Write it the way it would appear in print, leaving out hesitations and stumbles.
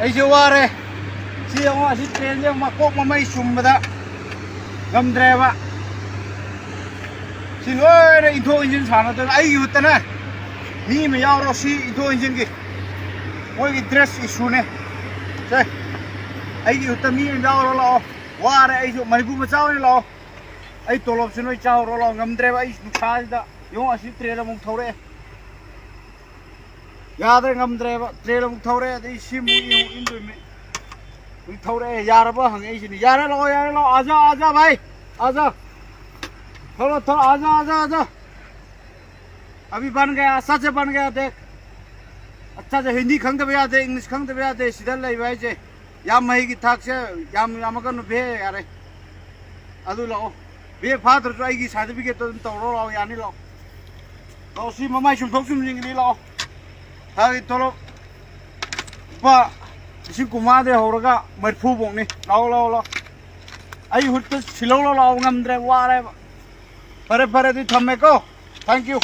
ai chưa qua đây chia hoa xịt trên nhưng mà cốc mà mấy sum mà đã ngâm đè vạ xin lỗi đây intro engine sản nó ai yêu tên này mi mà giao rồi xí intro engine kì mỗi cái dress issue này đây ai yêu tên mi giao rồi lo qua đây ai yêu mày cũng mà giao này lo ai tổ lộc xin lỗi giao rồi lo ngâm đè vạ ai nuk sai đó yung hoa xịt trên là mong thâu đấy याद है गम trail मुक थौरे दे सिमु इन दो में मुक थौरे यार अब हंगे इसी यार लो आजा आजा भाई आजा थोड़ा थोड़ा आजा आजा आजा अभी बन गया सच बन गया देख अच्छा से हिंदी खंग बया दे इंग्लिश खंग बया दे सीधा ले भाई जे याम मही की थाक से याम कन बे यार अदु लो बे फादर जो आई की सर्टिफिकेट तो तोरो लो यानी लो तो सी ममाई सुम थोक सुम Zhengli low Hari tolong, Pak, si kumade horaga merfu bong ni, lau, ayo hut tu silau lau ngam dre wara, pare di thamme ko, thank you.